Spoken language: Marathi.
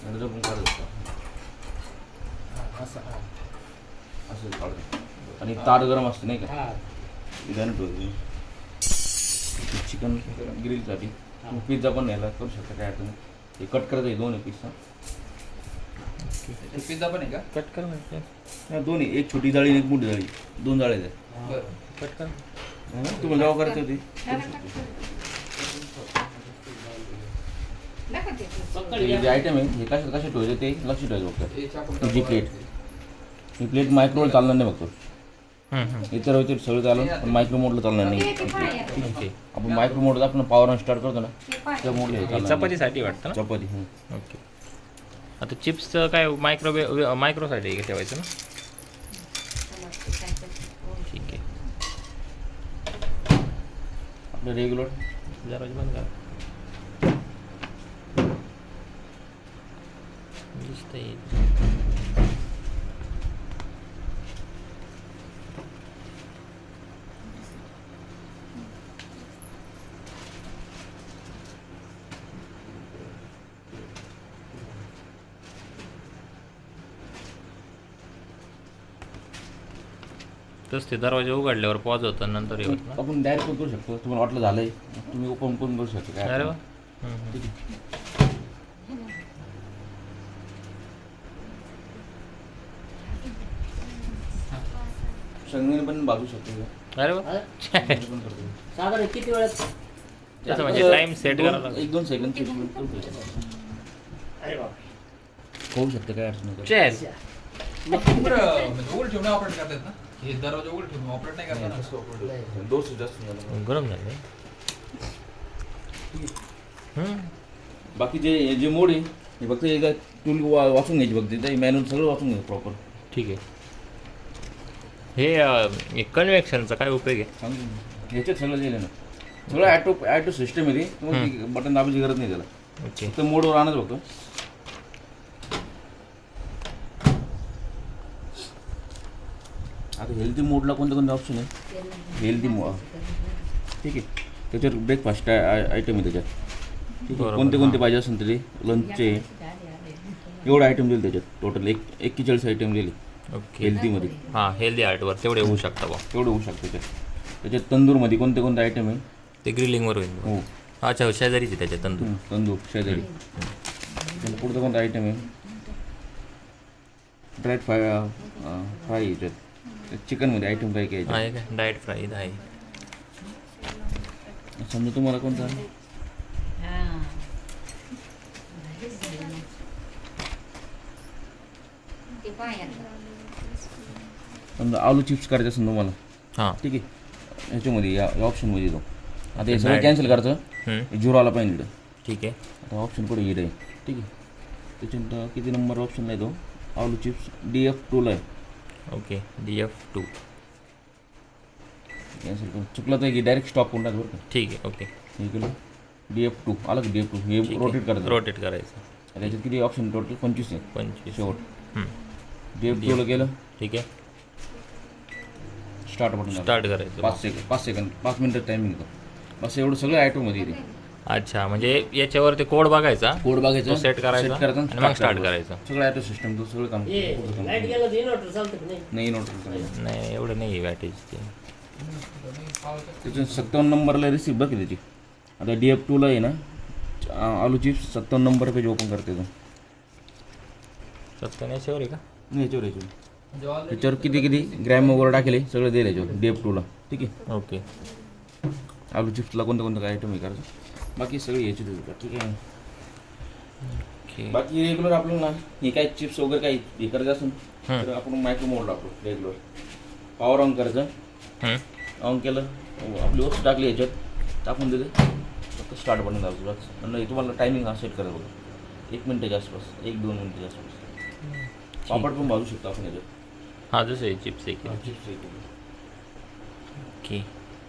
नंतर पण काढू शकतो असं असं काढतो. आणि ताट गरम असते नाही का? हां इथं ठेवतो चिकन ग्रिलसाठी. पिझ्झा पण न्यायला करू शकता, काय अडचण नाही. हे कट करायचं आहे, दोन आहे पिझ्झा. पिझ्झा पण आहे का? कट कर म्हणजे नाही, दोन आहे, एक छोटी जाळी आणि एक मोठी जाळी, दोन जाळे आहेत. बरं. कट कर. तुम्हाला जेव्हा करायचं होती जे आयटम आहे हे कशा कशा ठेवायचे ते लक्ष ठेवायचं फक्त. हे छापून ही प्लेट, ही प्लेट मायक्रोवेव्ह चालणार नाही फक्त. इतर होते सगळं चालून पण मायक्रो मोडला चालणार नाही. ओके. आपण मायक्रो मोड आपण पॉवर स्टार्ट करतो ना त्या मोडला हे चपातीसाठी वाटतं ना? चपाती. ओके. आता चिप्सचं काय मायक्रोसाठी ठेवायचं ना? ठीक आहे. आपलं रेग्युलर दरवाजा बंद करा. दिसतंय. तस ते दरवाजा उघडल्यावर पॉज होतं नंतर येत ना. आपण डायरेक्ट पण करू शकतो. तुम्हाला वाटलं झालंय तुम्ही ओपन पण करू शकता. काय अरे वा. ठीक आहे. संगीने पण बाजू शकतो. अरे वा. पण करतो. साधारण किती वेळात? त्याचं म्हणजे टाइम सेट करावा लागतो. 1-2 सेकंद करू अरे बाप होऊ शकतं, काय अडचण नाही. चेस. बरं, म्हणजे उघड ठेवून ऑपरेट करतात ना? हे दरवाजा उघड ठेवून ऑपरेट नाही करतात ना? दोष जास्त झाला. गरम झालं. बाकी जे मोड आहे हे फक्त एकदा टूल वाचून घ्यायची, फक्त ते मॅन्युअल सगळं वाचून घ्यायचं प्रॉपर. ठीक आहे. हे कन्व्हेक्शनचा काय उपयोग आहे? सांगून ह्याच्यात सगळं दिलं ना, सगळं ॲटो सिस्टम आहे. तुम्हाला बटन दाबायची गरज नाही त्याला, ओके. फक्त मोडवर आणच बघतो. आता हेल्दी मोडला कोणते कोणते ऑप्शन आहे? हेल्दी मोड, ठीक आहे. त्याच्यात ब्रेकफास्ट आयटम आहे त्याच्यात, ठीक आहे. बरोबर, कोणते कोणते हां. पाहिजे असेल तरी लंचचे एवढं आयटम दिले त्याच्यात. टोटल 41 आयटम दिले ओके. हेल्दीमध्ये. हां, हेल्दी आर्टवर तेवढे होऊ शकतं बा. तेवढं होऊ शकतं त्याच्यात तंदूरमध्ये कोणते कोणते आयटम आहे. ते ग्रिलिंगवर होईल. हो, अच्छा, शेजारीच आहे त्याच्या तंदूर. तंदूर शेजारी. त्याच्यात पुढचं कोणतं आयटम आहे? ड्राय फ्राय याच्यात चिकनमध्ये आयटम काय काय आहे का? डाएट फ्राय आहे. समजा तुम्हाला कोणतं आहे? समजा आलू चिप्स करायचं असेल तुम्हाला, हां. ठीक आहे. ह्याच्यामध्ये या ऑप्शनमध्ये येतो. आता हे सगळं Diet. कॅन्सल करायचं, झिरो आला पाहिजे. ठीक आहे. आता ऑप्शन कुठे येत आहे, ठीक आहे. त्याच्यानंतर किती नंबर ऑप्शनला येतो? आलू चिप्स DF2ला आहे. ओके. DF2. कॅन्सल करून चुकलं तर की डायरेक्ट स्टॉप करून टाक बरं का. ठीक आहे. ओके. हे केलं DF2 आलं का? DF2 हे ठीक आहे. रोटेट करायचं. रोटेट करायचं. आणि त्याच्यात किती ऑप्शन? टोटल 25 आहे 25. शेवट. हं. DF2ला गेलं, ठीक आहे. स्टार्ट बटन स्टार्ट करायचं. 5 सेकंद 5 मिनिटं टायमिंग येतो. बस एवढं सगळं ॲटोमध्ये येते. अच्छा, म्हणजे याच्यावर ते कोड बघायचा, कोड बघायचं, सेट करायचा आणि मग स्टार्ट करायचं. सगळं ॲटो सिस्टम, तो सगळं काम लाईट गेलं तर इन्व्हर्टर चालतं की नाही? नाही. नोट नाही, एवढं नाही वॅटेज ते. त्याच्या 57 नंबरला रिसिप्ट बघ त्याची. आता DF2ला आहे ना, आलू चिप्स 57 नंबर पेज ओपन करते तो. 70 याच्यावर आहे का? नाही, याच्यावर त्याच्यावर किती किती ग्रॅम वगैरे टाकेले सगळं दिलं याच्यावर DF2ला, ठीक आहे. ओके. आलू चिप्सला कोणतं कोणतं काय आयटम हे करायचं, बाकी सगळे याचे देऊ, ठीक आहे. ओके. बाकी रेग्युलर आपल्याला हे काय चिप्स वगैरे काही हे करायचं असेल तर आपण मायक्रो मोड लागतो. रेग्युलर पॉवर ऑन करायचं, ऑन केलं, आपली वस्तू टाकली याच्यात टाकून देते, फक्त स्टार्ट बटन दाबतो बस. आणि तुम्हाला टायमिंग हा सेट करायचा बघा, 1 मिनिटाच्या आसपास, 1-2 मिनिटाच्या आसपास. पापड पण भाजू शकतो आपण याच्यात. हां, जसं आहे चिप्स आहे. Chips okay.